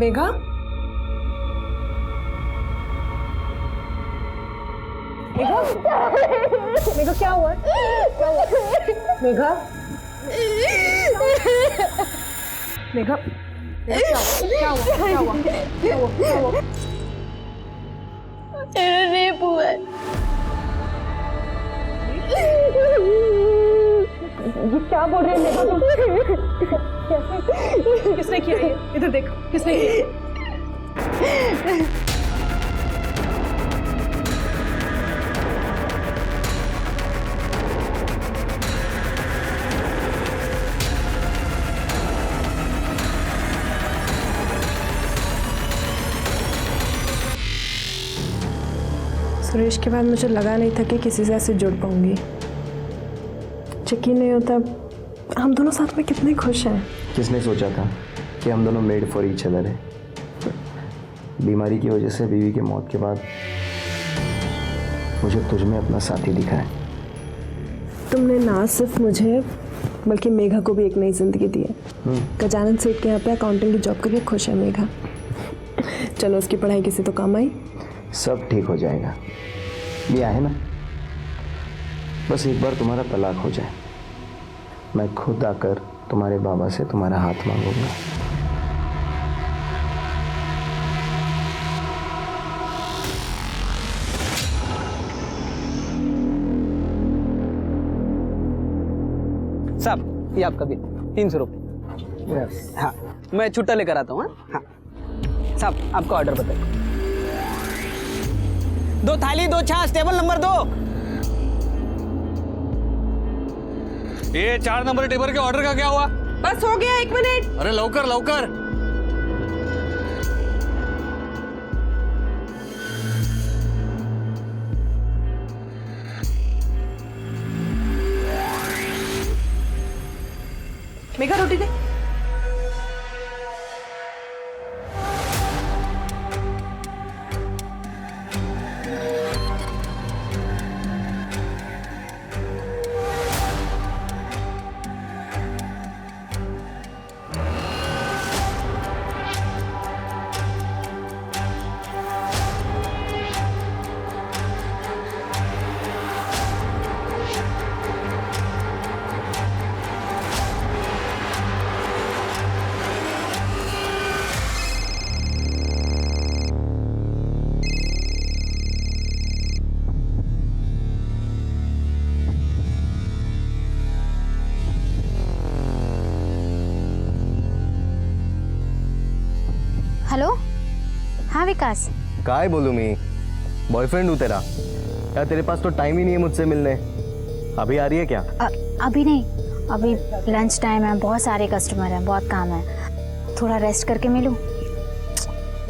मेघा, मेघा, मेघा क्या हुआ? क्या हुआ? मेघा, मेघा, क्या हुआ? क्या हुआ? क्या हुआ? क्या हुआ? मेरा रेप हुआ है। ये क्या बोल रहे हैं मेघा तुम? किसने किया ये? इधर देख, किसने किया? सुरेश के बाद मुझे लगा नहीं था कि किसी से ऐसे जुड़ पाऊंगी। यकीन नहीं होता हम दोनों साथ में कितने खुश हैं। किसने सोचा था कि हम दोनों मेड फॉर ईच अदर है। बीमारी की वजह से बीवी की मौत के बाद मुझे तुझमें अपना साथी दिखा है। तुमने ना सिर्फ मुझे बल्कि मेघा को भी एक नई जिंदगी दी है। गजानन सेठ के यहाँ पे अकाउंटिंग की जॉब करके खुश है मेघा। चलो उसकी पढ़ाई किसी तो काम आई। सब ठीक हो जाएगा। ये है ना, बस एक बार तुम्हारा तलाक हो जाए, मैं खुद आकर तुम्हारे बाबा से तुम्हारा हाथ मांगूंगा। साहब ये आपका बिल 300 रुपये। हाँ मैं छुट्टा लेकर आता हूँ। हाँ साहब आपका ऑर्डर बताइए। 2 थाली 2 छाछ, टेबल नंबर 2। ये 4 नंबर टेबल के ऑर्डर का क्या हुआ? बस हो गया, 1 मिनट। अरे लवकर लवकर। मेघा रोटी दे। हेलो, हाँ विकास। काय बोलूं मैं, बॉयफ्रेंड हूँ तेरा। यार तेरे पास तो टाइम ही नहीं है मुझसे मिलने। अभी आ रही है क्या? अभी नहीं, अभी लंच टाइम है, बहुत सारे कस्टमर हैं, बहुत काम है, थोड़ा रेस्ट करके मिलूं।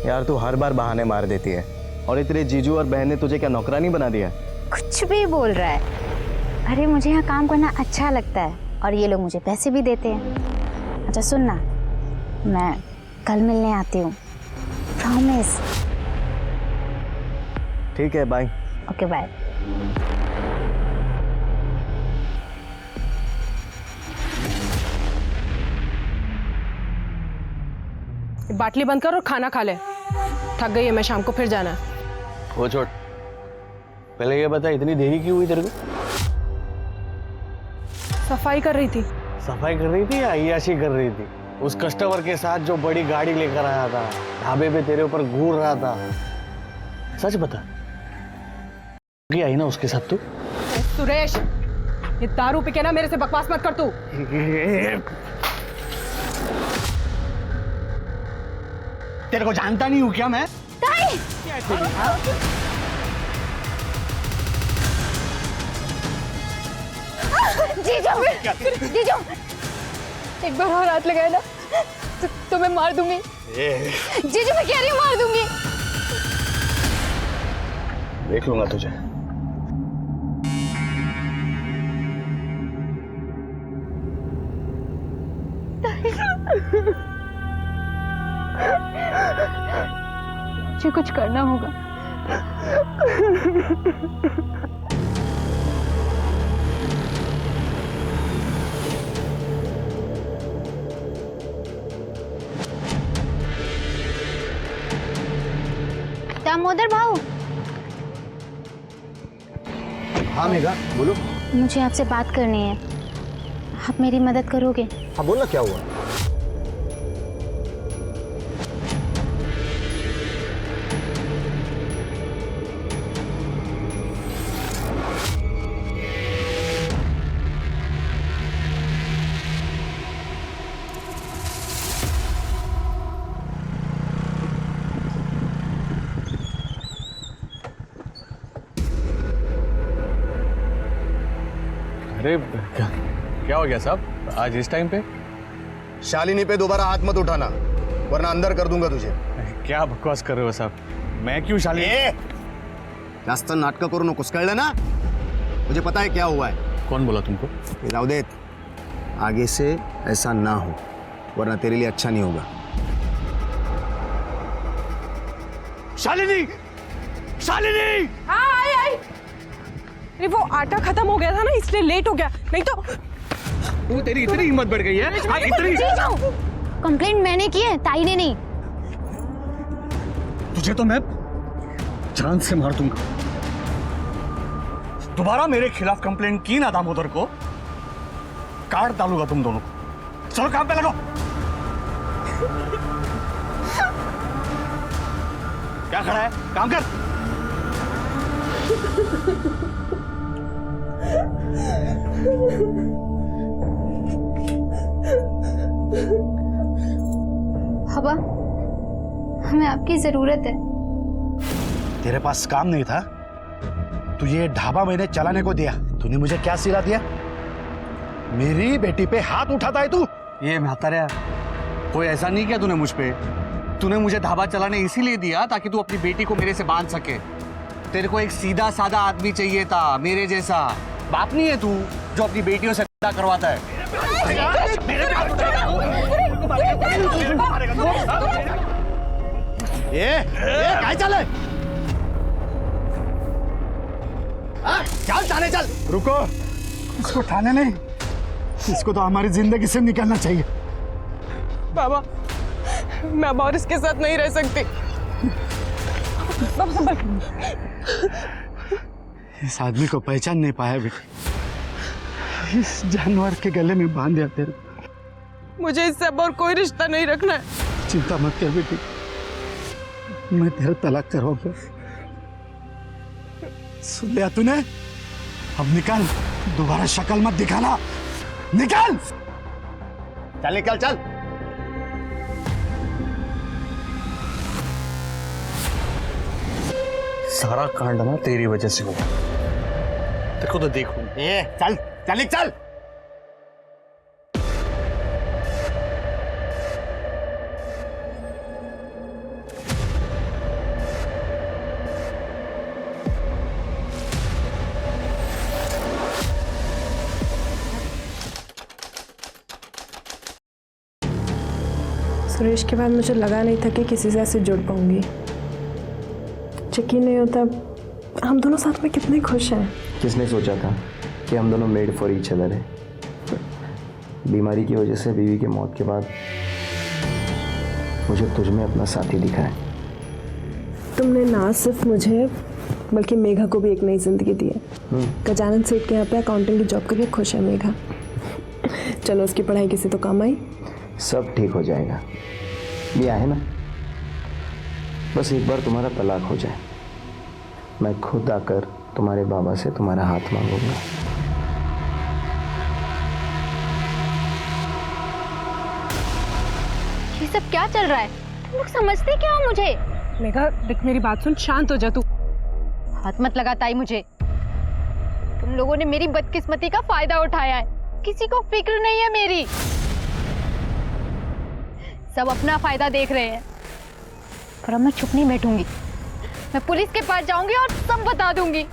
यार तू हर बार बहाने मार देती है। और ये तेरे जीजू और बहन ने तुझे क्या नौकरानी बना दिया? कुछ भी बोल रहा है। अरे मुझे यहाँ काम करना अच्छा लगता है और ये लोग मुझे पैसे भी देते हैं। अच्छा सुन ना, मैं कल मिलने आती हूँ, प्रॉमिस। ठीक है, बाय। Okay bye. बाटली बंद कर और खाना खा ले। थक गई है मैं, शाम को फिर जाना है। वो छोड़, पहले ये बता इतनी देरी क्यों हुई तेरे को? सफाई कर रही थी। सफाई कर रही थी या अय्याशी कर रही थी? उस कस्टमर के साथ जो बड़ी गाड़ी लेकर आया था, ढाबे पे तेरे ऊपर घूर रहा था, सच बता क्या आई ना उसके साथ तू? सुरेश, ये दारू पी के ना मेरे से बकवास मत कर तू। तेरे को जानता नहीं हूँ क्या मैं? जीजू, जीजू, एक बार और हाथ लगाए ना तो मैं मार दूंगी। जीजू मैं कह रही हूँ मार दूंगी। देख लूंगा तुझे। मुझे कुछ करना होगा। दामोदर भाऊ, हाँ मेघा बोलो। मुझे आपसे बात करनी है। आप मेरी मदद करोगे? हाँ बोलना, क्या हुआ? अरे क्या हो गया साहब आज इस टाइम पे? शालिनी पे दोबारा हाथ मत उठाना, वरना अंदर कर दूंगा तुझे। क्या बकवास कर रहे हो साहब? मैं क्यों शालिनी? जास्त नाटक करू नकोस, कळलं ना? मुझे पता है क्या हुआ है। कौन बोला तुमको? ये रावदेत, आगे से ऐसा ना हो, वरना तेरे लिए अच्छा नहीं होगा। शालिनी! शालिनी! हाँ आई आई। अरे वो आटा खत्म हो गया था ना, इसलिए लेट हो गया, नहीं तो। वो तेरी इतनी हिम्मत बढ़ गई है? इतनी? कंप्लेंट मैंने की है, ताई ने नहीं। तुझे तो मैं जान से मार दूंगा। दोबारा मेरे खिलाफ कंप्लेंट की ना दामोदर को, काट डालूंगा तुम दोनों को। चलो काम पे लगो। क्या खड़ा है? काम कर। हवा, हमें आपकी जरूरत है। तेरे पास काम नहीं था? तू ये ढाबा मैंने चलाने को दिया, तूने मुझे क्या सिला दिया? मेरी बेटी पे हाथ उठाता है तू? ये म्हातारा, कोई ऐसा नहीं किया तूने मुझ पे। तूने मुझे ढाबा चलाने इसीलिए दिया ताकि तू अपनी बेटी को मेरे से बांध सके। तेरे को एक सीधा साधा आदमी चाहिए था, मेरे जैसा। बाप नहीं है तू जो अपनी बेटियों से धंधा करवाता है। ये काय चाले? चल थाने चल। रुको, इसको थाने नहीं, इसको तो हमारी जिंदगी से निकलना चाहिए। बाबा, मैं अब और इसके साथ नहीं रह सकती। बाबा संभल। इस आदमी को पहचान नहीं पाया बेटी, इस जानवर के गले में बांध दिया तेरे। मुझे इससे अब और कोई रिश्ता नहीं रखना है। चिंता मत कर बेटी, मैं तेरा तलाक करवाऊंगा। सुन लिया तूने? अब निकल, दोबारा शक्ल मत दिखाना, निकल। चल निकल चल। सारा कांड ना तेरी वजह से हुआ। देखो तो देखो। चल चल चल। सुरेश के बाद मुझे लगा नहीं था कि किसी से ऐसे जुड़ पाऊंगी। यकीन नहीं होता हम दोनों साथ में कितने खुश हैं। किसने सोचा था कि हम दोनों मेड फॉर ईच अदर है। बीमारी की वजह से बीवी की मौत के बाद मुझे तुझ में अपना साथी दिखा है। तुमने ना सिर्फ मुझे बल्कि मेघा को भी एक नई जिंदगी दी है। गजानन सेठ के यहाँ पे अकाउंटिंग की जॉब करके खुश है मेघा। चलो उसकी पढ़ाई किसी तो काम आई। सब ठीक हो जाएगा, ये है ना। बस एक बार तुम्हारा तलाक हो जाए, मैं खुद आकर तुम्हारे बाबा से तुम्हारा हाथ मांगूंगा। ये सब क्या चल रहा है? तुम लोग समझते क्या हो मुझे? मेघा देख, मेरी बात सुन, शांत हो जा तू। हाथ मत लगा ताई मुझे। तुम लोगों ने मेरी बदकिस्मती का फायदा उठाया है। किसी को फिक्र नहीं है मेरी। सब अपना फायदा देख रहे हैं। पर अब मैं चुप नहीं बैठूंगी। मैं पुलिस के पास जाऊंगी और सब बता दूंगी।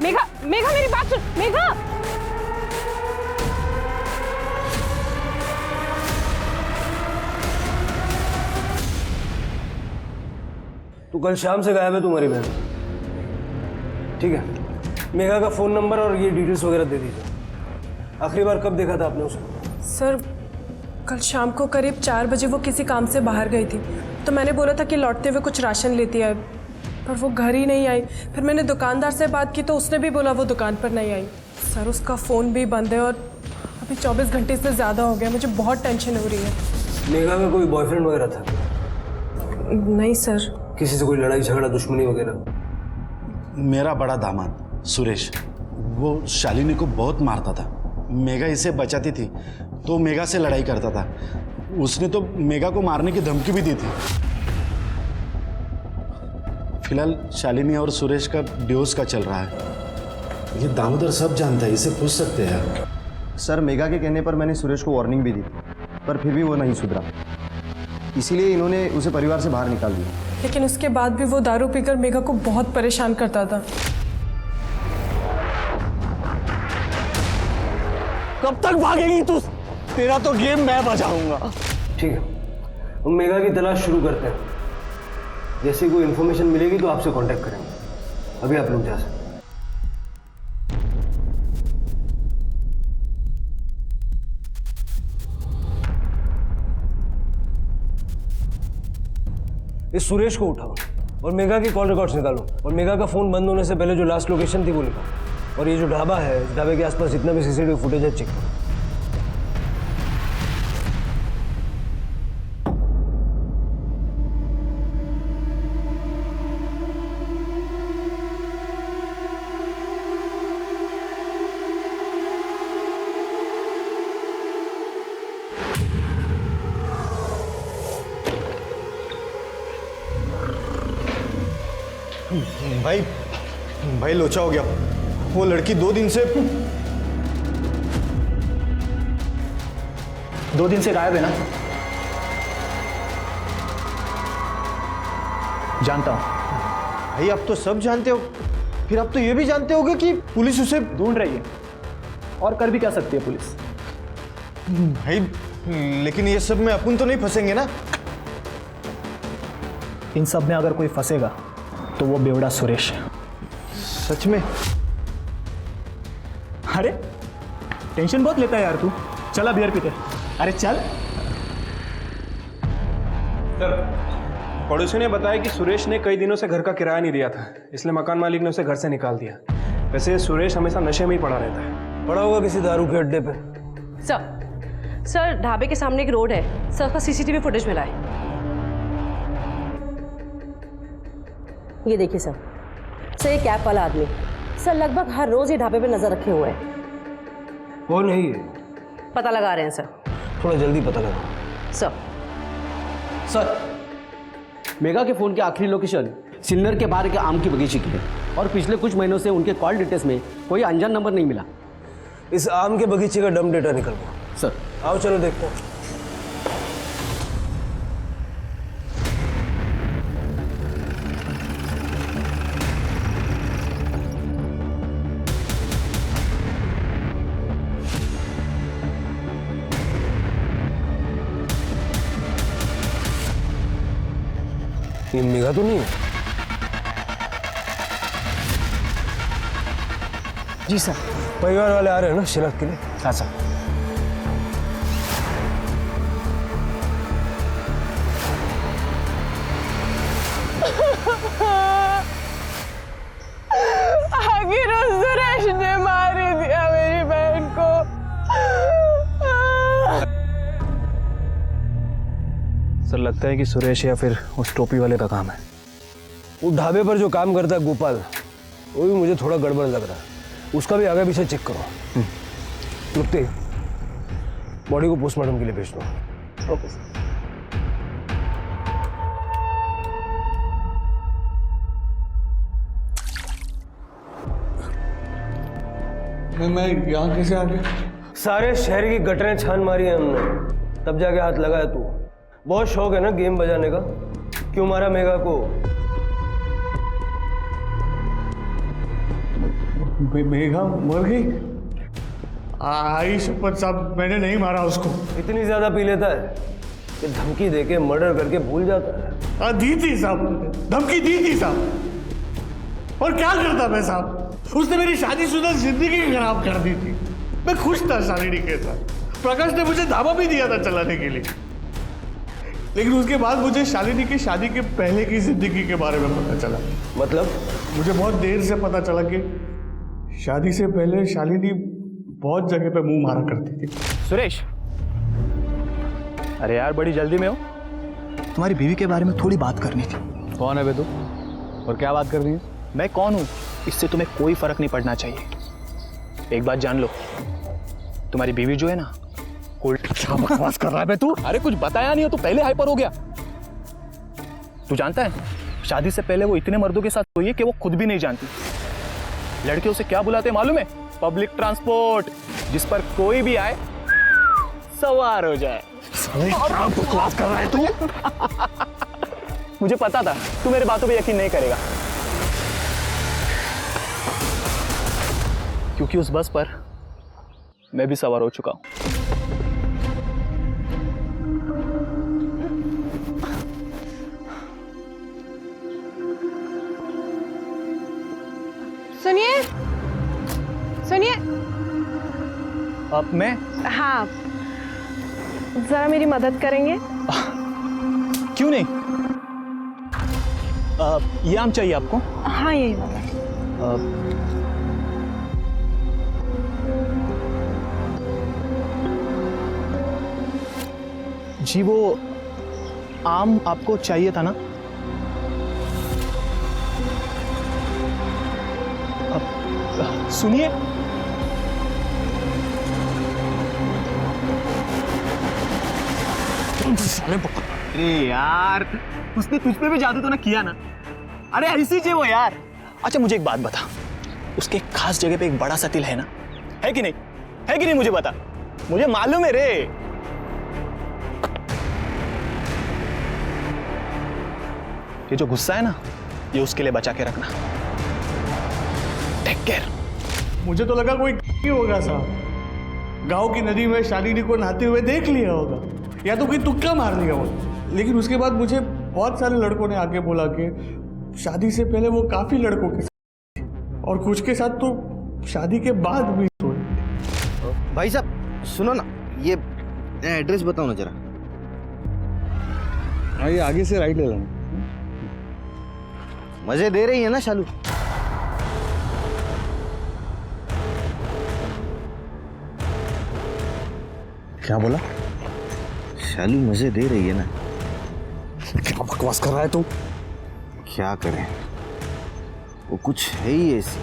मेघा, मेघा मेरी बात सुन। मेघा, तो कल शाम से गायब है तुम्हारी बहन। ठीक है, मेघा का फोन नंबर और ये डिटेल्स वगैरह दे दीजिए। आखिरी बार कब देखा था आपने उसे? सर कल शाम को करीब 4 बजे वो किसी काम से बाहर गई थी, तो मैंने बोला था कि लौटते हुए कुछ राशन लेती है, पर वो घर ही नहीं आई। फिर मैंने दुकानदार से बात की तो उसने भी बोला वो दुकान पर नहीं आई। सर उसका फ़ोन भी बंद है और अभी 24 घंटे से ज़्यादा हो गया। मुझे बहुत टेंशन हो रही है। मेघा का कोई बॉयफ्रेंड वगैरह था? नहीं सर। किसी से कोई लड़ाई झगड़ा दुश्मनी वगैरह? मेरा बड़ा दामाद सुरेश, वो शालिनी को बहुत मारता था। मेघा इसे बचाती थी तो मेघा से लड़ाई करता था। उसने तो मेघा को मारने की धमकी भी दी थी। फिलहाल शालिनी और सुरेश का डिवोर्स का चल रहा है। ये दामोदर सब जानता है, इसे पूछ सकते हैं। सर मेघा के कहने पर मैंने सुरेश को वार्निंग भी दी, पर फिर भी वो नहीं सुधरा, इसीलिए इन्होंने उसे परिवार से बाहर निकाल दिया। लेकिन उसके बाद भी वो दारू पीकर मेघा को बहुत परेशान करता था। कब तक भागेगी तू? तेरा तो गेम मैं बजाऊंगा। ठीक है, हम मेघा की तलाश शुरू करते हैं। जैसे कोई इन्फॉर्मेशन मिलेगी तो आपसे कांटेक्ट करेंगे। अभी आप लोग जा सकते हैं। इस सुरेश को उठाओ और मेघा की कॉल रिकॉर्ड्स निकालो और मेघा का फोन बंद होने से पहले जो लास्ट लोकेशन थी वो लिखो। और ये जो ढाबा है, इस ढाबे के आसपास जितना भी सीसीटीवी फुटेज है चेक करो। भाई लोचा हो गया। वो लड़की 2 दिन से गायब है ना? जानता हूं। भाई आप तो सब जानते हो, फिर आप तो ये भी जानते होगे कि पुलिस उसे ढूंढ रही है और कर भी क्या सकती है पुलिस। भाई लेकिन ये सब में अपन तो नहीं फंसेंगे ना? इन सब में अगर कोई फंसेगा तो वो बेवड़ा सुरेश है। सच में? अरे टेंशन बहुत लेता है यार तू। चला बियर पीते। अरे चल। सर, पड़ोसी ने बताया कि सुरेश ने कई दिनों से घर का किराया नहीं दिया था, इसलिए मकान मालिक ने उसे घर से निकाल दिया। वैसे सुरेश हमेशा नशे में ही पड़ा रहता है। पड़ा होगा किसी दारू के अड्डे पे। सर ढाबे के सामने एक रोड है, सर का सीसीटीवी फुटेज मिला है। ये देखिए सर, ये कैब वाला आदमी सर लगभग हर रोज ये ढाबे पे नजर रखे हुए है। कौन है ये? पता लगा रहे हैं सर। थोड़ा जल्दी पता लगाओ। सर, मेघा के फोन की आखिरी लोकेशन सिल्लर के बाहर के आम की बगीचे की है और पिछले कुछ महीनों से उनके कॉल डिटेल्स में कोई अनजान नंबर नहीं मिला। इस आम के बगीचे का डम डेटा निकलवाओ। सर, आओ चलो देखते हैं। ये मेघा तो नहीं है? जी सर। परिवार वाले आ रहे हैं ना शिनाख्त के लिए? हाँ सर। आखिर उस सुरेश ने मार दिया मेरी बहन को। सर, लगता है कि सुरेश या फिर उस टोपी वाले का काम है। वो ढाबे पर जो काम करता है गोपाल, वो भी मुझे थोड़ा गड़बड़ लग रहा है। उसका भी आगे पीछे चेक करो। रुकते बॉडी को पोस्टमार्टम के लिए भेज दो। Okay sir. मैं यहाँ कैसे आ गया? सारे शहर की गटरें छान मारी है हमने, तब जाके हाथ लगाया तू। बहुत शौक है ना गेम बजाने का? क्यों मारा मेघा को? मेघा मर गई? आई शपथ साहब, मैंने नहीं मारा उसको। इतनी ज्यादा पी लेता है कि धमकी देके मर्डर करके भूल जाता है। दी थी साहब, धमकी दी थी साहब। और क्या करता मैं साहब? उसने मेरी शादीशुदा जिंदगी खराब कर दी थी। मैं खुश था शालिनी के साथ। प्रकाश ने मुझे धाबा भी दिया था चलाने के लिए। लेकिन उसके बाद मुझे शालिनी की शादी के पहले की जिंदगी के बारे में पता चला। मतलब? मुझे बहुत देर से पता चला कि शादी से पहले शालिनी बहुत जगह पे मुंह मारा करती थी। सुरेश, अरे यार बड़ी जल्दी में हो। तुम्हारी बीवी के बारे में थोड़ी बात करनी थी। कौन है बे तू और क्या बात करनी है? मैं कौन हूँ इससे तुम्हें कोई फर्क नहीं पड़ना चाहिए। एक बात जान लो, तुम्हारी बीवी जो है ना, क्या बकवास कर रहा है बे तू? अरे कुछ बताया नहीं हो तो पहले हाइपर हो गया। तू जानता है शादी से पहले वो इतने मर्दों के साथ सोई है कि वो खुद भी नहीं जानती। लड़के उसे क्या बुलाते हैं मालूम है? पब्लिक ट्रांसपोर्ट, जिस पर कोई भी आए सवार हो जाए। क्या बकवास कर रहा है तू? मुझे पता था तू मेरे बातों पे यकीन नहीं करेगा, क्योंकि उस बस पर मैं भी सवार हो चुका हूं। सुनिए सुनिए। अब मैं? हाँ, जरा मेरी मदद करेंगे? क्यों नहीं? ये आम चाहिए आपको? हाँ, यही वाला। जी वो आम आपको चाहिए था ना? सुनिए, अरे यार उसने तुझ पे भी जादू तो ना किया ना? अरे ऐसी चाहिए वो यार। अच्छा मुझे एक बात बता, उसके एक खास जगह पे एक बड़ा सा तिल है ना? है कि नहीं? है कि नहीं? मुझे बता, मुझे मालूम है रे। ये जो गुस्सा है ना, ये उसके लिए बचा के रखना। Take care. मुझे तो लगा कोई होगा साहब, गांव की नदी में शालिनी को नहाते हुए देख लिया होगा, या तो कोई तुक्का मार दिया होगा। लेकिन उसके बाद मुझे बहुत सारे लड़कों ने आके बोला कि शादी से पहले वो काफी लड़कों के साथ और कुछ के साथ तो शादी के बाद भी सोए। भाई साहब सुनो ना, ये एड्रेस बताओ ना जरा। हाँ, ये आगे से राइट ले लेना। मजे दे रही है ना शालू? क्या बोला? शालू मजे दे रही है ना? क्या बकवास कर रहा है तू? क्या करें, वो कुछ है ही ऐसी।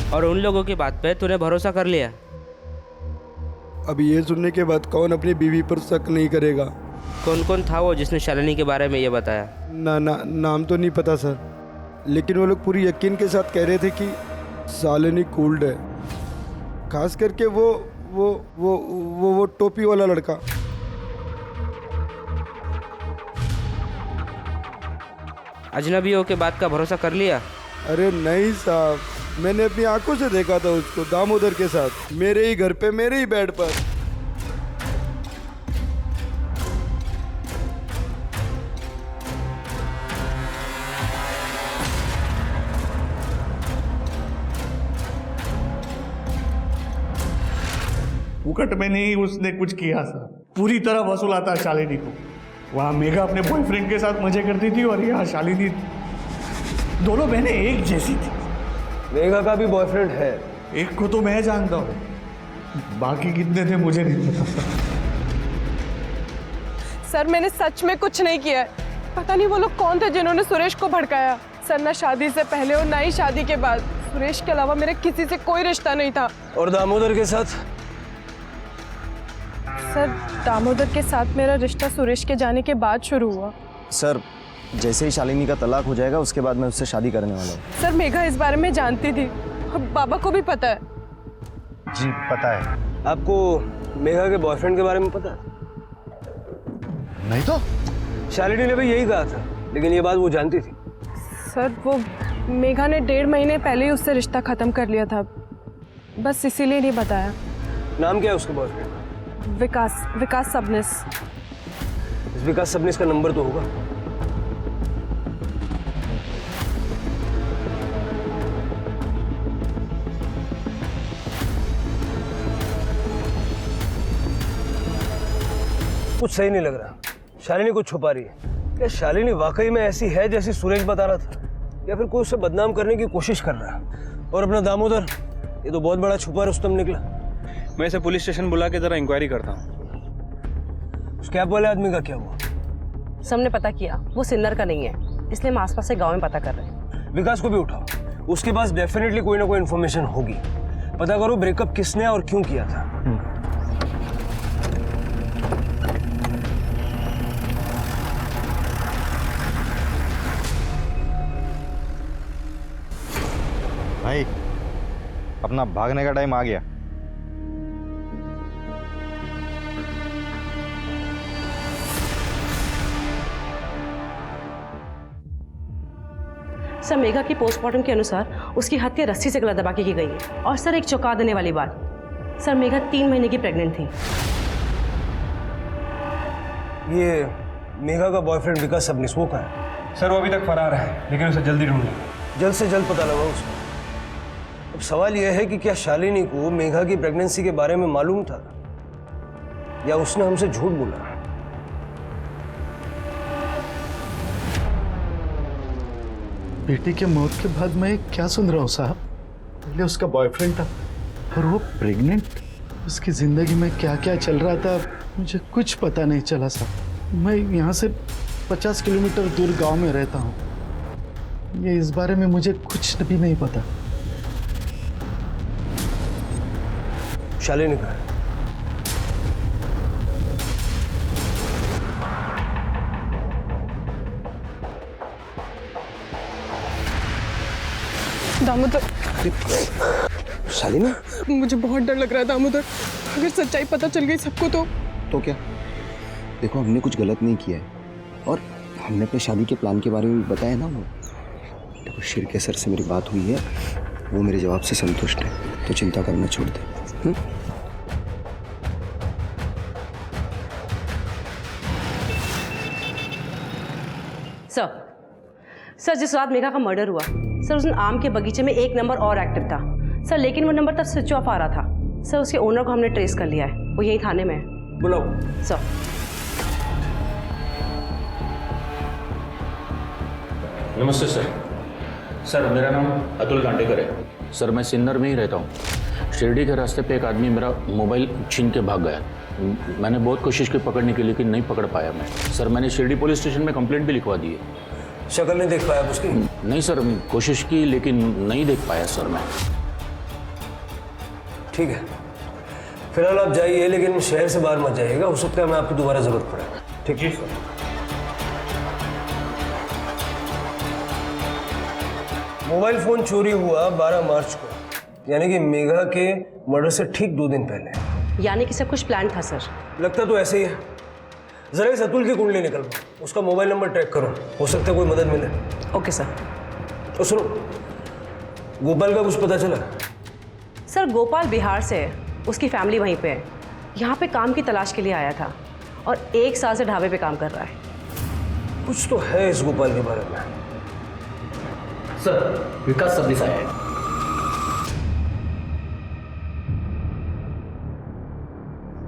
और उन लोगों की बात पे तूने भरोसा कर लिया? अब ये सुनने के बाद कौन अपनी बीवी पर शक नहीं करेगा? कौन कौन था वो जिसने शालिनी के बारे में ये बताया? नाम तो नहीं पता सर, लेकिन वो लोग पूरी यकीन के साथ कह रहे थे कि शालिनी कूल्ड है, खास करके वो टोपी वाला लड़का। अजनबियों के बात का भरोसा कर लिया? अरे नहीं साहब, मैंने अपनी आंखों से देखा था उसको दामोदर के साथ, मेरे ही घर पे, मेरे ही बेड पर। फुकट में नहीं उसने कुछ किया था, पूरी तरह वसूलाता शालिनी को। वहां मेघा अपने बॉयफ्रेंड के साथ मजे करती थी और यहाँ शालिनी, दोनों बहनें एक जैसी थी। मेघा का भी बॉयफ्रेंड है? एक को तो मैं जानता हूँ, बाकी कितने थे मुझे नहीं पता। सर मैंने सच में कुछ नहीं किया है। पता नहीं वो लोग कौन थे जिन्होंने सुरेश को भड़काया। सर ना शादी से पहले और ना ही शादी के बाद सुरेश के अलावा मेरे किसी से कोई रिश्ता नहीं था। और दामोदर के साथ? सर दामोदर के साथ मेरा रिश्ता सुरेश के जाने के बाद शुरू हुआ। सर जैसे ही शालिनी का तलाक हो जाएगा उसके बाद मैं उससे शादी करने वाला हूँ। सर मेघा इस बारे में जानती थी, बाबा को भी पता है। जी पता है। आपको मेघा के बॉयफ्रेंड के बारे में पता है? नहीं तो शालिनी ने भी यही कहा था, लेकिन ये बात वो जानती थी। सर वो मेघा ने 1.5 महीने पहले ही उससे रिश्ता खत्म कर लिया था, बस इसीलिए नहीं बताया। नाम क्या है उसके बॉयफ्रेंड? विकास सबनिस। विकास सबनिस का नंबर तो होगा। कुछ सही नहीं लग रहा। शालिनी कुछ छुपा रही है। क्या शालिनी वाकई में ऐसी है जैसी सुरेश बता रहा था, या फिर कोई उसे बदनाम करने की कोशिश कर रहा है? और अपना दामोदर, ये तो बहुत बड़ा छुपा रुस्तम निकला। मैं इसे पुलिस स्टेशन बुला के जरा इंक्वायरी करता हूँ। उस कैब वाले आदमी का क्या हुआ? सबने पता किया वो सिन्नर का नहीं है, इसलिए हम आसपास से गांव में पता कर रहे हैं। विकास को भी उठाओ, उसके पास डेफिनेटली कोई ना कोई इन्फॉर्मेशन होगी। पता करो ब्रेकअप किसने और क्यों किया था। भाई अपना भागने का टाइम आ गया। सर मेघा की पोस्टमार्टम के अनुसार उसकी हत्या रस्सी से गला दबा के की गई है। और सर एक चौंका देने वाली बात, सर मेघा 3 महीने की प्रेग्नेंट थी। ये मेघा का बॉयफ्रेंड विकास सबनिस वो कहाँ है? सर वो अभी तक फरार है, लेकिन उसे जल्दी ढूंढ लेंगे। जल्द से जल्द पता लगाओ उसको। अब सवाल यह है कि क्या शालिनी को मेघा की प्रेगनेंसी के बारे में मालूम था, या उसने हमसे झूठ बोला? बेटी के मौत के बाद मैं क्या सुन रहा हूँ साहब? पहले उसका बॉयफ्रेंड था और वो प्रेग्नेंट। उसकी ज़िंदगी में क्या क्या चल रहा था मुझे कुछ पता नहीं चला साहब। मैं यहाँ से 50 किलोमीटर दूर गांव में रहता हूँ। ये इस बारे में मुझे कुछ भी नहीं पता। शालिनी कहाँ है? दामोदर, शालिनी, मुझे बहुत डर लग रहा है दामोदर। अगर सच्चाई पता चल गई सबको तो क्या? देखो हमने कुछ गलत नहीं किया है, और हमने अपने शादी के प्लान के बारे में भी बताया ना। वो देखो शिरके सर से मेरी बात हुई है, वो मेरे जवाब से संतुष्ट है, तो चिंता करना छोड़ दे। सर जिस रात मेघा का मर्डर हुआ, सर उस दिन आम के बगीचे में एक नंबर और एक्टिव था सर, लेकिन वो नंबर तब स्विच ऑफ आ रहा था सर। उसके ओनर को हमने ट्रेस कर लिया है, वो यही थाने में है। बुलाओ सर। नमस्ते सर। सर मेरा नाम अतुल कांडेकर है। सर मैं सिन्नर में ही रहता हूँ। शिरडी के रास्ते पे एक आदमी मेरा मोबाइल छीन के भाग गया। मैंने बहुत कोशिश की पकड़ने की, लेकिन नहीं पकड़ पाया मैं। सर मैंने शिरडी पुलिस स्टेशन में कंप्लेंट भी लिखवा दी है। शक्ल नहीं देख पाया उसकी? नहीं सर, कोशिश की लेकिन नहीं देख पाया सर मैं। ठीक है, फिलहाल आप जाइए, लेकिन शहर से बाहर मत जाइएगा। हो सकता है हमें आपकी दोबारा जरूरत पड़े। ठीक है सर। मोबाइल फोन चोरी हुआ 12 मार्च को, यानी कि मेघा के मर्डर से ठीक 2 दिन पहले। यानी कि सब कुछ प्लान था सर? लगता तो ऐसे ही है। जरा इस अतुल की कुंडली निकलवाओ, उसका मोबाइल नंबर ट्रैक करो, हो सकता है कोई मदद मिले। Okay sir. और सुनो, गोपाल का कुछ पता चला? सर गोपाल बिहार से है, उसकी फैमिली वहीं पे है। यहाँ पे काम की तलाश के लिए आया था और 1 साल से ढाबे पे काम कर रहा है। कुछ तो है इस गोपाल के बारे में। सर विकास सबनिस आया है।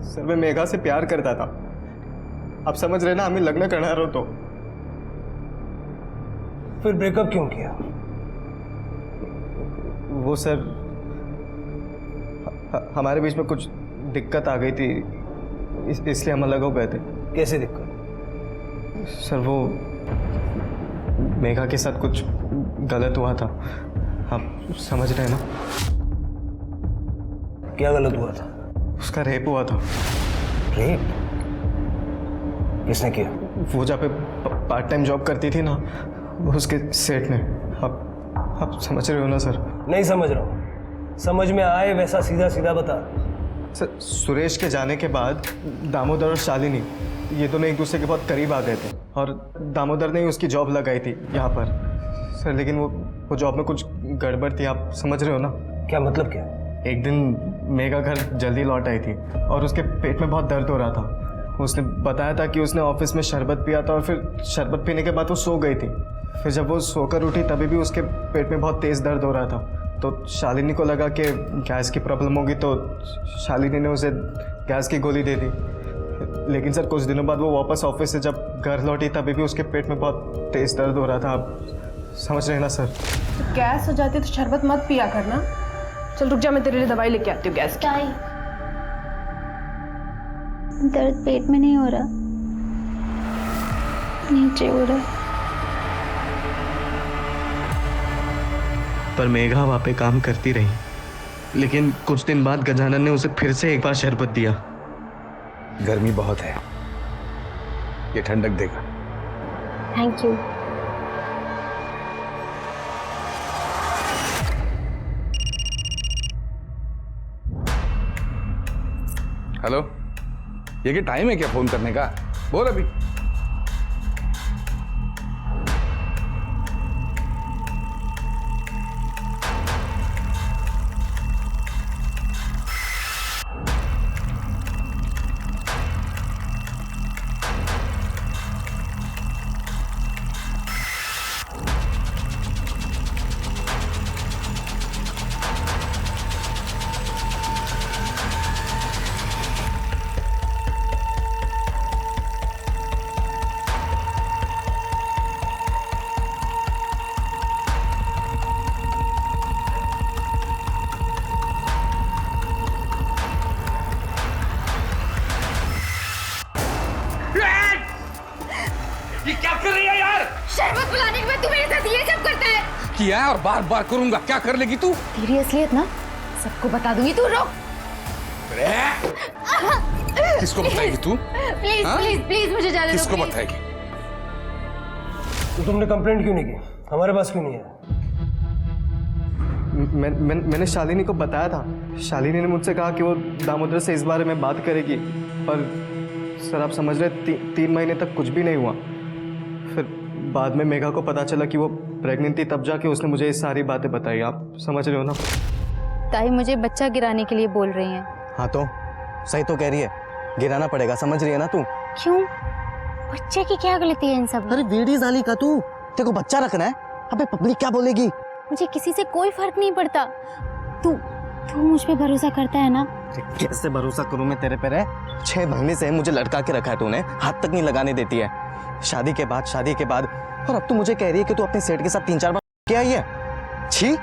सर मैं मेघा से प्यार करता था, आप समझ रहे ना, हमें लग्न करना रहो तो। फिर ब्रेकअप क्यों किया? वो सर हमारे बीच में कुछ दिक्कत आ गई थी, इसलिए हम अलग हो गए थे। कैसे दिक्कत? सर वो मेघा के साथ कुछ गलत हुआ था, आप समझ रहे हैं ना? क्या गलत हुआ था? उसका रेप हुआ था। रेप? किसने किया? वो जहाँ पे पार्ट टाइम जॉब करती थी ना, उसके सेठ ने। आप समझ रहे हो ना सर? नहीं समझ रहा हूँ। समझ में आए वैसा सीधा सीधा बता। सर सुरेश के जाने के बाद दामोदर और शालिनी ये दोनों एक दूसरे के बहुत करीब आ गए थे, और दामोदर ने ही उसकी जॉब लगाई थी यहाँ पर सर। लेकिन वो जॉब में कुछ गड़बड़ थी, आप समझ रहे हो ना? क्या मतलब? क्या? एक दिन मेघा घर जल्दी लौट आई थी और उसके पेट में बहुत दर्द हो रहा था। उसने बताया था कि उसने ऑफिस में शरबत पिया था, और फिर शरबत पीने के बाद वो सो गई थी। फिर जब वो सोकर उठी तभी भी उसके पेट में बहुत तेज़ दर्द हो रहा था। तो शालिनी को लगा कि गैस की प्रॉब्लम होगी, तो शालिनी ने उसे गैस की गोली दे दी। लेकिन सर कुछ दिनों बाद वो वापस ऑफिस से जब घर लौटी तभी भी उसके पेट में बहुत तेज दर्द हो रहा था। आप समझ रहे हैं ना सर? तो गैस हो जाती है तो शरबत मत पिया करना। चल रुक जा, मैं तेरे लिए दवाई लेके आती हूँ गैस की। दर्द पेट में नहीं हो रहा, नीचे हो रहा। पर मेघा वहाँ पे काम करती रही, लेकिन कुछ दिन बाद गजानन ने उसे फिर से एक बार शरबत दिया। गर्मी बहुत है, ये ठंडक देगा। Thank you. हेलो, ये क्या टाइम है क्या फोन करने का? बोल अभी। ये क्या कर रही है यार? शरबत पिलाने के बाद तू मेरे साथ ये सब करता है? किया है और बार बार करूंगा। क्या कर लेगी तू? तेरी असलियत ना सबको बता दूंगी। तू रोक। किसको बताएगी तू? प्लीज हाँ? प्लीज प्लीज मुझे जाने दो। किसको प्लीज। बताएगी? तो तुमने कंप्लेंट क्यों नहीं की? हमारे पास क्यों नहीं है? मैंने शालिनी को बताया था। शालिनी ने मुझसे कहा कि वो दामोदर से इस बारे में बात करेगी, पर सर आप समझ रहे 3 महीने तक कुछ भी नहीं हुआ। फिर बाद में मेघा को पता चला कि वो प्रेग्नेंट थी, तब जाके उसने मुझे ये सारी बातें बताई। आप समझ रहे हो ना? ताई मुझे बच्चा गिराने के लिए बोल रही हैं। हाँ तो सही तो कह रही है, गिराना पड़ेगा। समझ रही है ना तू? क्यों? बच्चे की क्या गलती है इन सब में? अरे वेड़ी जाली का तू, तेरे को बच्चा रखना है। अबे पब्लिक क्या बोलेगी? मुझे किसी से कोई फर्क नहीं पड़ता। तू तू मुझ पे भरोसा करता है ना? कैसे भरोसा करूं मैं तेरे पे? रे 6 महीने से मुझे लटका के रखा है तूने, हाथ तक नहीं लगाने देती है। शादी के बाद और अब तू मुझे कह रही है कि तू अपने सेठ के साथ 3-4 बार क्या आई है? छी,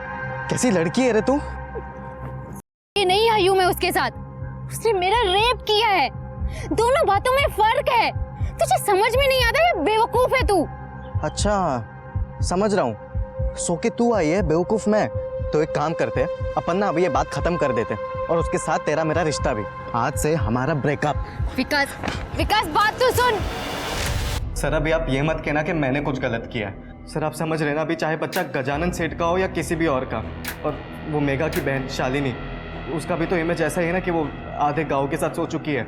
कैसी लड़की है रे तू? ये नहीं आई हूं मैं उसके साथ। उसने मेरा रेप किया है। दोनों बातों में फर्क है। तुझे समझ में नहीं आता? ये बेवकूफ है तू। अच्छा समझ रहा हूँ। सो के तू आई है, बेवकूफ मैं। तो एक काम करते हैं, अपन ना अभी ये बात खत्म कर देते और उसके साथ तेरा मेरा रिश्ता भी। आज से हमारा ब्रेकअप। विकास बात तो सुन। सर अभी आप ये मत कहना कि मैंने कुछ गलत किया है। सर आप समझ रहे ना, अभी चाहे बच्चा गजानन सेठ का हो या किसी भी और का, और वो मेघा की बहन शालिनी, उसका भी तो इमेज ऐसा ही है ना कि वो आधे गांव के साथ सो चुकी है।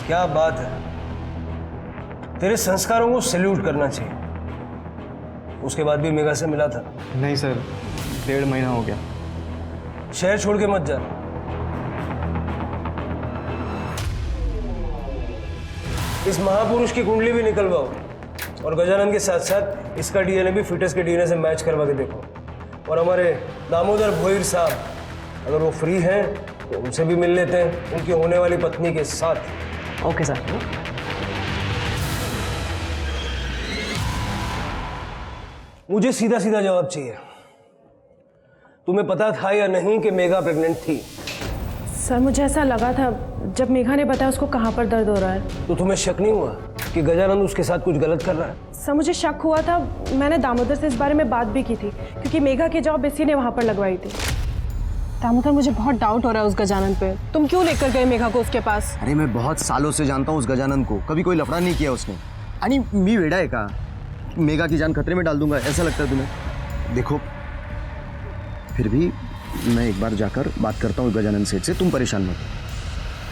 क्या बात है, तेरे संस्कारों को सैल्यूट करना चाहिए। उसके बाद भी मेघा से मिला था? नहीं सर, 1.5 महीना हो गया। शहर छोड़ के मत जा। इस महापुरुष की कुंडली भी निकलवाओ और गजानन के साथ साथ इसका डीएनए भी फिटस के डीएनए से मैच करवा के देखो। और हमारे दामोदर भोईर साहब, अगर वो फ्री हैं तो उनसे भी मिल लेते हैं, उनकी होने वाली पत्नी के साथ। Okay sir. मुझे सीधा सीधा जवाब चाहिए। तुम्हें पता था या नहीं कि मेघा प्रेग्नेंट थी? सर मुझे ऐसा लगा था जब मेघा ने बताया उसको कहाँ पर दर्द हो रहा है। तो तुम्हें शक नहीं हुआ कि गजानंद उसके साथ कुछ गलत कर रहा है? सर मुझे शक हुआ था। मैंने दामोदर से इस बारे में बात भी की थी, क्योंकि मेघा की जॉब इसी ने वहाँ पर लगवाई थी। दामोदर मुझे बहुत डाउट हो रहा है उस गजानंद पे। तुम क्यों लेकर गए मेघा को उसके पास? अरे मैं बहुत सालों से जानता हूँ उस गजानंद को, कभी कोई लफड़ा नहीं किया उसने। आणि मी वेडा है का? मेघा की जान खतरे में डाल दूंगा, ऐसा लगता है तुम्हें? देखो फिर भी मैं एक बार जाकर बात करता हूँ गजानंद सेठ से, तुम परेशान मत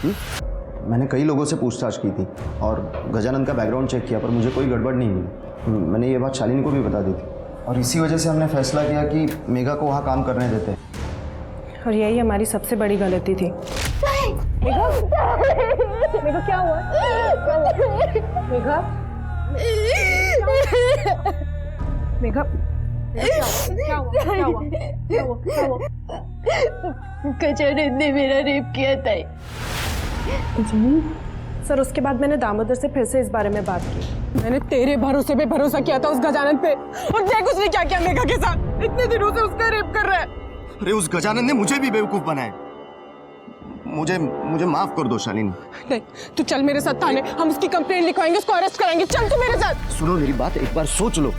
हो। मैंने कई लोगों से पूछताछ की थी और गजानंद का बैकग्राउंड चेक किया, पर मुझे कोई गड़बड़ नहीं मिली। मैंने ये बात शालिनी को भी बता दी थी और इसी वजह से हमने फैसला किया कि मेघा को वहाँ काम करने देते हैं। और यही हमारी सबसे बड़ी गलती थी। मेघा, मेघा क्या हुआ? मेघा, मेघा, क्या हुआ? गजानन ने मेरा रेप किया था। सर उसके बाद मैंने दामोदर से फिर से इस बारे में बात की। मैंने तेरे भरोसे पे भरोसा किया था उस गजानन पे, और देख उसने क्या किया मेघा के साथ। इतने दिनों से उसका रेप कर रहा है। अरे उस गजानन ने मुझे भी बेवकूफ बनाया। मुझे माफ कर दो शालिनी। नहीं, तू चल मेरे साथ थाने, हम उसकी कंप्लेंट लिखवाएंगे, उसको अरेस्ट कराएंगे। चल तू मेरे साथ। सुनो मेरी बात, एक बार सोच लो।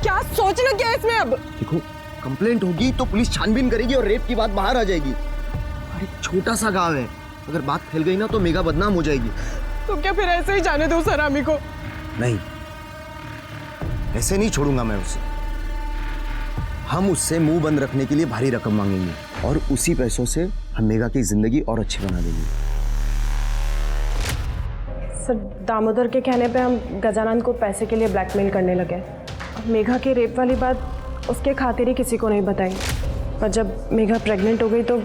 क्या सोचना क्या है इसमें अब? देखो, कंप्लेंट होगी तो पुलिस छानबीन करेगी और रेप की बात बाहर आ जाएगी। अरे छोटा सा गांव है, अगर बात फैल गई ना तो मेघा बदनाम हो जाएगी। तो क्या फिर ऐसे ही जाने दो सरामी को? नहीं, ऐसे नहीं छोड़ूंगा मैं उसे। हम उससे मुंह बंद रखने के लिए भारी रकम मांगेंगे और उसी पैसों से हम मेघा की जिंदगी और अच्छी बना देंगे। सर दामोदर के कहने पे हम गजानन को पैसे के लिए ब्लैकमेल करने लगे। मेघा के रेप वाली बात उसके खातिर ही किसी को नहीं बताई, पर जब मेघा प्रेग्नेंट हो गई तो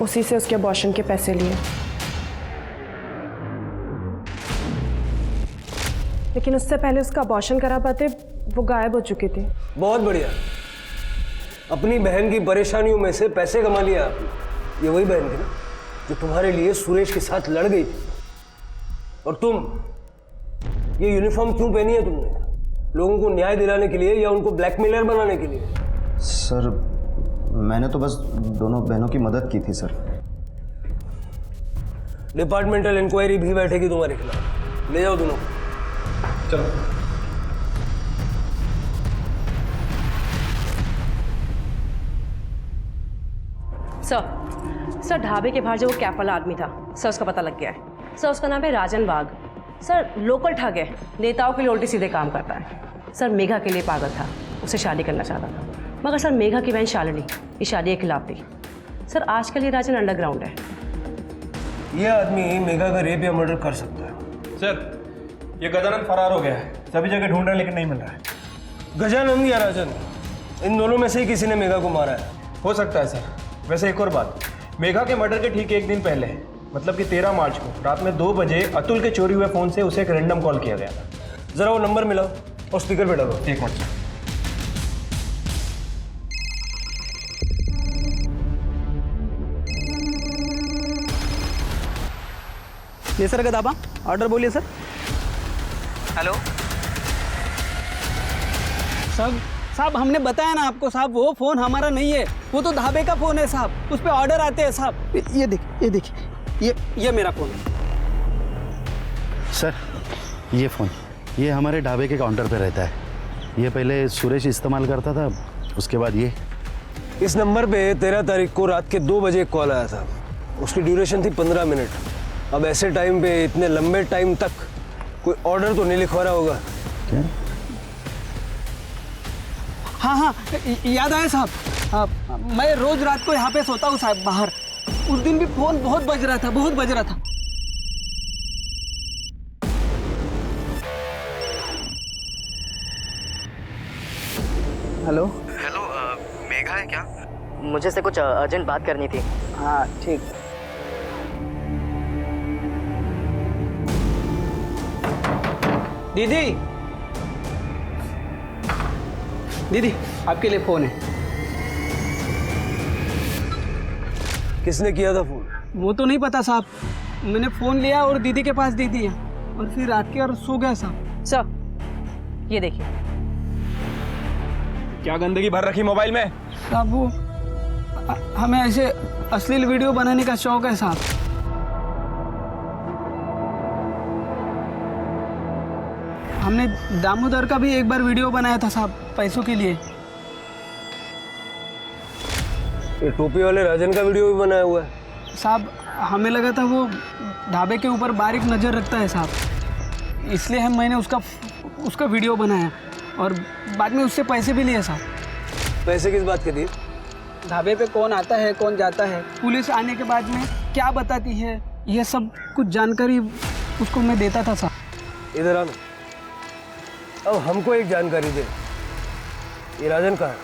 उसी से उसके अबॉर्शन के पैसे लिए। लेकिन उससे पहले उसका अबॉर्शन करा पाते वो गायब हो चुकी थी। बहुत बढ़िया, अपनी बहन की परेशानियों में से पैसे कमा लिया आपने। ये वही बहन थी ना जो तुम्हारे लिए सुरेश के साथ लड़ गई थी। और तुम ये यूनिफॉर्म क्यों पहनी है तुमने? लोगों को न्याय दिलाने के लिए या उनको ब्लैकमेलर बनाने के लिए? सर मैंने तो बस दोनों बहनों की मदद की थी सर। डिपार्टमेंटल इंक्वायरी भी बैठेगी तुम्हारे खिलाफ। ले जाओ दोनों को। चलो। सर ढाबे के बाहर जो वो कैप वाला आदमी था, सर उसका पता लग गया है। सर उसका नाम है राजन बाग। सर लोकल ठग है, नेताओं के लिए उल्टे सीधे काम करता है। सर मेघा के लिए पागल था, उसे शादी करना चाहता था, मगर सर मेघा की बहन शालिनी इस शादी के खिलाफ थी। सर आजकल ये राजन अंडरग्राउंड है। ये आदमी मेघा का रेप या मर्डर कर सकता है। सर ये गजानन फरार हो गया है, सभी जगह ढूंढ रहे हैं लेकिन नहीं मिल रहा है। गजानंद या राजन, इन दोनों में से ही किसी ने मेघा को मारा है। हो सकता है सर। वैसे एक और बात, मेघा के मर्डर के ठीक एक दिन पहले, मतलब कि 13 मार्च को रात में 2 बजे अतुल के चोरी हुए फ़ोन से उसे एक रैंडम कॉल किया गया था। ज़रा वो नंबर मिलाओ और स्पीकर पे डालो। एक मिनट। ये सर गदाबा ऑर्डर बोलिए सर। हेलो साहब हमने बताया ना आपको साहब, वो फ़ोन हमारा नहीं है, वो तो ढाबे का फ़ोन है साहब, उस पर ऑर्डर आते हैं साहब। ये देखिए ये मेरा फ़ोन है सर। ये फ़ोन ये हमारे ढाबे के काउंटर पे रहता है। ये पहले सुरेश इस्तेमाल करता था, उसके बाद ये। इस नंबर पे 13 तारीख को रात के 2 बजे एक कॉल आया था। उसकी ड्यूरेशन थी 15 मिनट। अब ऐसे टाइम पे इतने लंबे टाइम तक कोई ऑर्डर तो नहीं लिखवा रहा होगा। क्या? हाँ याद आया साहब, मैं रोज रात को यहाँ पे सोता हूँ साहब बाहर। उस दिन भी फोन बहुत बज रहा था। हेलो मेघा है क्या? मुझे से कुछ अर्जेंट बात करनी थी। हाँ ठीक। दीदी आपके लिए फोन है। किसने किया था फोन? वो तो नहीं पता साहब, मैंने फोन लिया और दीदी के पास दे दिया और फिर रात के और सो गया साहब। सर ये देखिए। क्या गंदगी भर रखी मोबाइल में? साहब वो हमें ऐसे अश्लील वीडियो बनाने का शौक है साहब। हमने दामोदर का भी एक बार वीडियो बनाया था साहब, पैसों के लिए। ये टोपी वाले राजन का वीडियो भी बनाया हुआ है साहब। हमें लगा था वो ढाबे के ऊपर बारीक नज़र रखता है साहब, इसलिए मैंने उसका वीडियो बनाया और बाद में उससे पैसे भी लिए साहब। पैसे किस बात के दिए? ढाबे पे कौन आता है कौन जाता है, पुलिस आने के बाद में क्या बताती है, ये सब कुछ जानकारी उसको मैं देता था साहब। इधर आना, अब हमको एक जानकारी दे, ये राजन कहाँ है?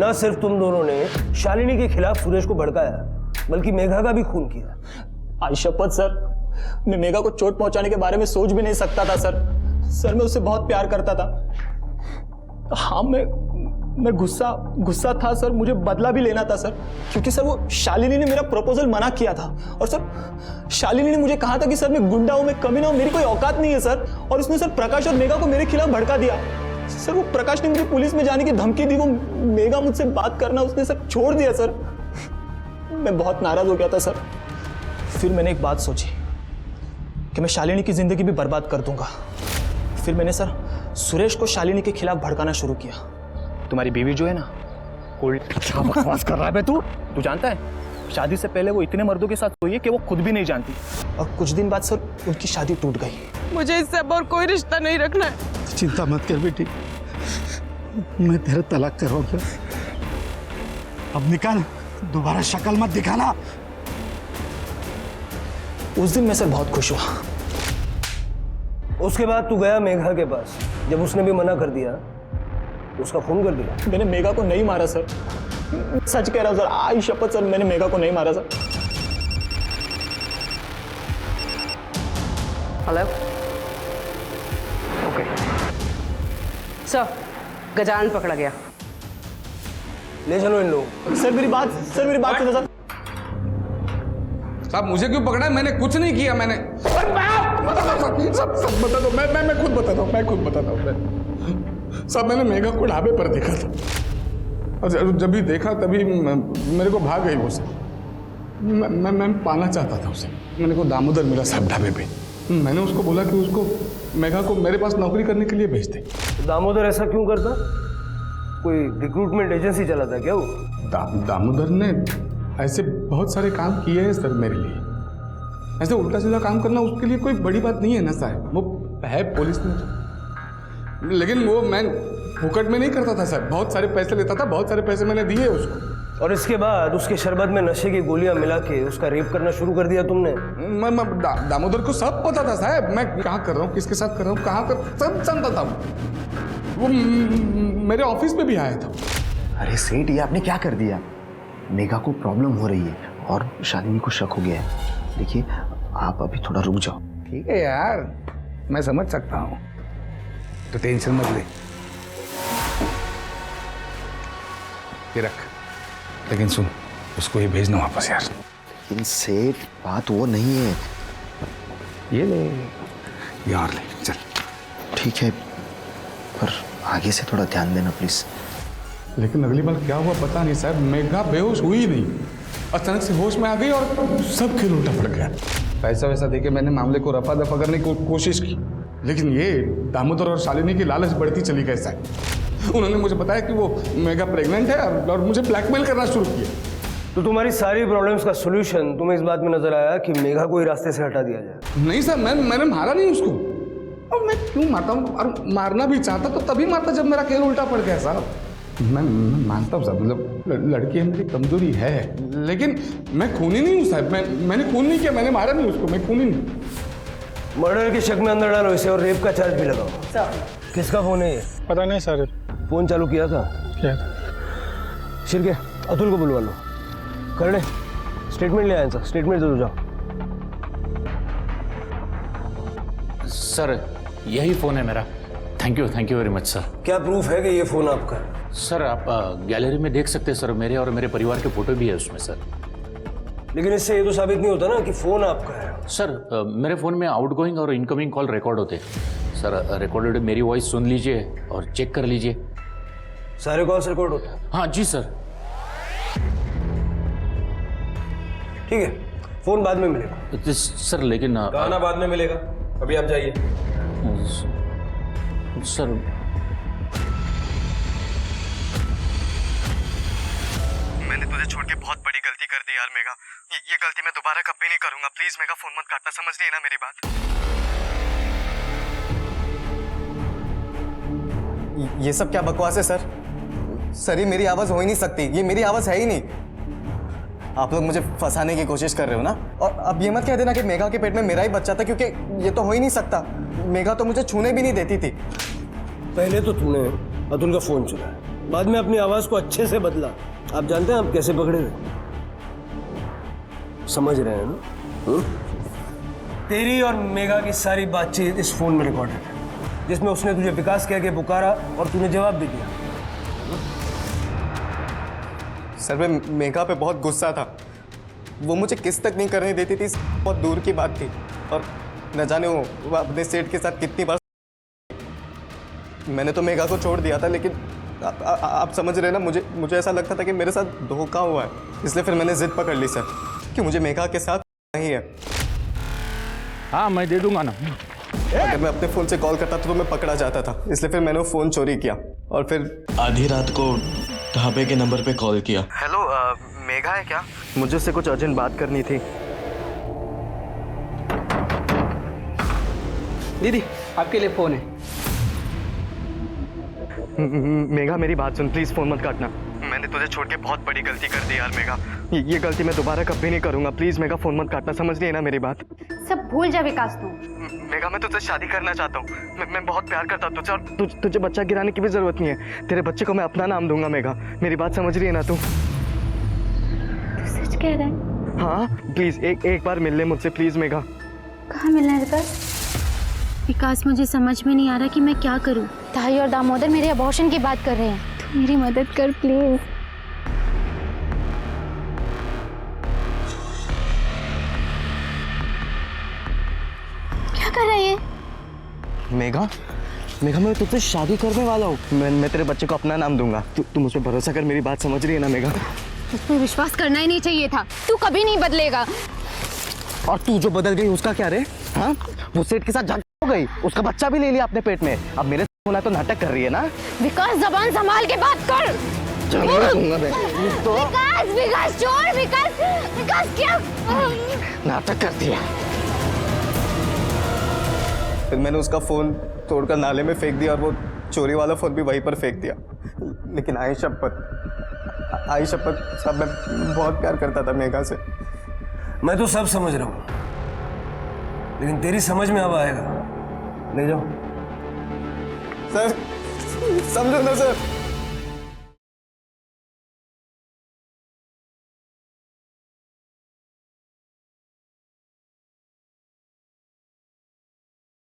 ना सिर्फ तुम दोनों ने शालिनी के खिलाफ सुरेश को भड़काया, बल्कि मेघा का भी खून किया। आज शपथ सर, मैं मेघा को चोट पहुंचाने के बारे में सोच भी नहीं सकता था सर। सर मैं उससे बहुत प्यार करता था। हाँ मैं गुस्सा था सर, मुझे बदला भी लेना था सर, क्योंकि सर वो शालिनी ने मेरा प्रपोजल मना किया था। और सर शालिनी ने मुझे कहा था कि सर मैं गुंडा हूं, मैं कमीना हूं, मेरी कोई औकात नहीं है सर। और उसने सर प्रकाश और मेघा को मेरे खिलाफ भड़का दिया। सर वो प्रकाश ने मुझे पुलिस में जाने की धमकी दी, वो मेघा मुझसे बात करना उसने सब छोड़ दिया सर। मैं बहुत नाराज हो गया था सर। फिर मैंने एक बात सोची कि मैं शालिनी की जिंदगी भी बर्बाद कर दूंगा। फिर मैंने सर सुरेश को शालिनी के खिलाफ भड़काना शुरू किया। तुम्हारी बीवी जो है ना, क्या बकवास कर रहा है बे तू? तू जानता है शादी से पहले वो इतने मर्दों के साथ सोई है कि वो खुद भी नहीं जानती। और कुछ दिन बाद सर उनकी शादी टूट गई। मुझे इससे अब और कोई रिश्ता नहीं रखना है। चिंता मत कर बेटी, मैं तेरा तलाक करवाऊंगा। अब निकाल, दोबारा शक्ल मत दिखाना। उस दिन मैं सर बहुत खुश हुआ। उसके बाद तू गया मेघा के पास, जब उसने भी मना कर दिया उसका खून कर दिया। मैंने मेघा को नहीं मारा सर, सच कह रहा हूं सर, आई शपथ सर, मैंने मेघा को नहीं मारा sir. Hello, okay sir, Gajanan पकड़ा गया। ले चलो इन लोग। सर मेरी बात सुनो सर। साहब मुझे क्यों पकड़ा है? मैंने कुछ नहीं किया। मैंने सब बता दो। मैं खुद बताता हूँ। साहब मैंने मेघा को ढाबे पर देखा था, और जब भी देखा तभी मेरे को भाग गई वो से। मैं पाना चाहता था उसे। मैंने को दामोदर मिला साहब ढाबे पे। मैंने उसको बोला कि उसको मेघा को मेरे पास नौकरी करने के लिए भेज दे। दामोदर ऐसा क्यों करता? कोई रिक्रूटमेंट एजेंसी चलाता क्या वो? दामोदर ने ऐसे बहुत सारे काम किए हैं सर मेरे लिए। ऐसे उल्टा सीधा काम करना उसके लिए कोई बड़ी बात नहीं है ना साहब। वो है पुलिस में, लेकिन वो मैं फुकट में नहीं करता था सर। बहुत सारे पैसे लेता था, बहुत सारे पैसे मैंने दिए उसको। और इसके बाद उसके शरबत में नशे की गोलियां मिला के उसका रेप करना शुरू कर दिया तुमने? दामोदर को सब पता था साहब, मैं क्या कर रहा हूँ, किसके साथ कर रहा हूँ, कहाँ कर, सब जानता था। वो मेरे ऑफिस में भी आया था। अरे सेठ, ये आपने क्या कर दिया? मेघा को प्रॉब्लम हो रही है और शालिनी को शक हो गया है। देखिए आप अभी थोड़ा रुक जाओ। ठीक है यार, मैं समझ सकता हूँ, तो टेंशन मत ले। ये रख, लेकिन सुन, उसको ये भेजना वापस यार। लेकिन सेठ बात वो नहीं है। ये ले यार, ले चल। ठीक है, पर आगे से थोड़ा ध्यान देना प्लीज। लेकिन अगली बार क्या हुआ पता नहीं साहब। मेघा बेहोश हुई नहीं, अचानक से होश में आ गई और सब खेल उल्टा पड़ गया। पैसा वैसा देके मैंने मामले को रफा दफा करने की कोशिश की, लेकिन ये दामोदर और शालिनी की लालच बढ़ती चली गई साहब। उन्होंने मुझे बताया कि वो मेघा प्रेग्नेंट है और मुझे ब्लैकमेल करना शुरू किया। तो तुम्हारी सारी प्रॉब्लम्स का सॉल्यूशन तुम्हें इस बात में नजर आया कि मेघा को ही रास्ते से हटा दिया जाए? नहीं सर, मैंने मारा नहीं उसको। और मैं क्यों मारता हूँ? और मारना भी चाहता तो तभी मारता जब मेरा खेल उल्टा पड़ गया साहब। मैं मानता हूँ साहब, मतलब लड़की है, मेरी कमजोरी है, लेकिन मैं खूनी नहीं हूँ साहब। मैंने खून नहीं किया, मैंने मारा नहीं उसको, मैं खूनी नहीं। मर्डर के शक में अंदर डालो इसे और रेप का चार्ज भी लगाओ। किसका फोन है ये? पता नहीं सर। फोन चालू किया था क्या? शिरके, अतुल को बुलवा लो। कर ले, स्टेटमेंट ले आए सर, स्टेटमेंट दे दो जाओ। सर यही फ़ोन है मेरा। Thank you very much sir. क्या प्रूफ है कि ये फ़ोन आपका है? सर आप गैलरी में देख सकते हैं सर, मेरे और मेरे परिवार के फोटो भी है उसमें सर। लेकिन इससे ये तो साबित नहीं होता ना कि फ़ोन आपका है। सर मेरे फ़ोन में आउटगोइंग और इनकमिंग कॉल रिकॉर्ड होते हैं सर। रिकॉर्डेड मेरी वॉइस सुन लीजिए और चेक कर लीजिए। सारे कॉल्स रिकॉर्ड होते हैं? हाँ जी सर। ठीक है, फ़ोन बाद में मिलेगा। सर लेकिन गाना बाद में मिलेगा, अभी आप जाइए। सर मैंने तुझे छोड़ के बहुत बड़ी गलती कर दी यार मेघा। ये गलती मैं दोबारा कभी नहीं करूंगा। प्लीज मेघा, फोन मत काटना, समझ नहीं है ना मेरी बात? ये सब क्या बकवास है सर? सर ये मेरी आवाज हो ही नहीं सकती, ये मेरी आवाज है ही नहीं। आप लोग मुझे फंसाने की कोशिश कर रहे हो ना। और अब ये मत कह देना कि मेघा के पेट में मेरा ही बच्चा था, क्योंकि ये तो हो ही नहीं सकता। मेघा तो मुझे छूने भी नहीं देती थी। पहले तो तूने अतुल का फोन चुराया, बाद में अपनी आवाज को अच्छे से बदला। आप जानते हैं आप कैसे पकड़े हुए? समझ रहे हैं ना? तेरी और मेघा की सारी बातचीत इस फोन में रिकॉर्डेड है, जिसमें उसने तुझे विकास कह के पुकारा और तूने जवाब भी दिया। सर मैं मेघा पे बहुत गुस्सा था। वो मुझे किस तक नहीं करने देती थी, बहुत दूर की बात थी। और न जाने वो अपने सेठ के साथ कितनी बार। मैंने तो मेघा को छोड़ दिया था, लेकिन आप समझ रहे ना, मुझे ऐसा लगता था कि मेरे साथ धोखा हुआ है। इसलिए फिर मैंने जिद पकड़ ली सर कि मुझे मेघा के साथ नहीं है। हाँ मैं दे दूंगा ना। अगर मैं अपने फ़ोन से कॉल करता तो मैं पकड़ा जाता था, इसलिए फिर मैंने वो फ़ोन चोरी किया और फिर आधी रात को ढाबे के नंबर पे कॉल किया। हेलो मेघा है क्या? मुझे उससे कुछ अर्जेंट बात करनी थी। दीदी आपके लिए फ़ोन है। मेघा मेरी बात सुन, प्लीज़ फ़ोन मत काटना। मैंने तुझे छोड़ के बहुत बड़ी गलती कर दी यार मेघा। ये गलती मैं दोबारा कभी नहीं करूँगा। प्लीज़ मेघा फ़ोन मत काटना, समझ रही है ना मेरी बात? सब भूल जा विकास तू। मेघा मैं तुझसे शादी करना चाहता हूँ। मैं बहुत प्यार करता हूँ तुझसे, और तुझे बच्चा गिराने की भी ज़रूरत नहीं है। तेरे बच्चे को मैं अपना नाम दूंगा मेघा। मेरी बात समझ रही है ना तू? सच कह रहा है? हाँ प्लीज़ एक बार मिल ले मुझसे प्लीज़ मेघा। कहाँ मिलना है विकास? विकास मुझे समझ में नहीं आ रहा कि मैं क्या करूं। ताई और दामोदर मेरे अबॉर्शन की बात कर रहे हैं, तू मेरी मदद कर प्लीज। क्या कर रहा है ये? मेघा मैं तुझसे शादी करने वाला हूँ। मैं तेरे बच्चे को अपना नाम दूंगा। तू मुझ पर भरोसा कर, मेरी बात समझ रही है ना मेघा? उस पर विश्वास करना ही नहीं चाहिए था। तू कभी नहीं बदलेगा। और तू जो बदल गई उसका क्या रे? हाँ वो सेठ के साथ झगड़ा हो गई, उसका बच्चा भी ले लिया अपने पेट में। अब मेरे होना तो नाटक कर रही है ना? विकास जबान संभाल के बात कर। तो विकास छोड़। विकास क्या नाटक करती है? फिर मैंने उसका फोन तोड़कर नाले में फेंक दिया और वो चोरी वाला फोन भी वहीं पर फेंक दिया। लेकिन आई शपथ सब मैं बहुत प्यार करता था मेघा से। मैं तो सब समझ रहा हूँ, लेकिन तेरी समझ में अब आएगा। ले जाओ सर, समझो ना सर।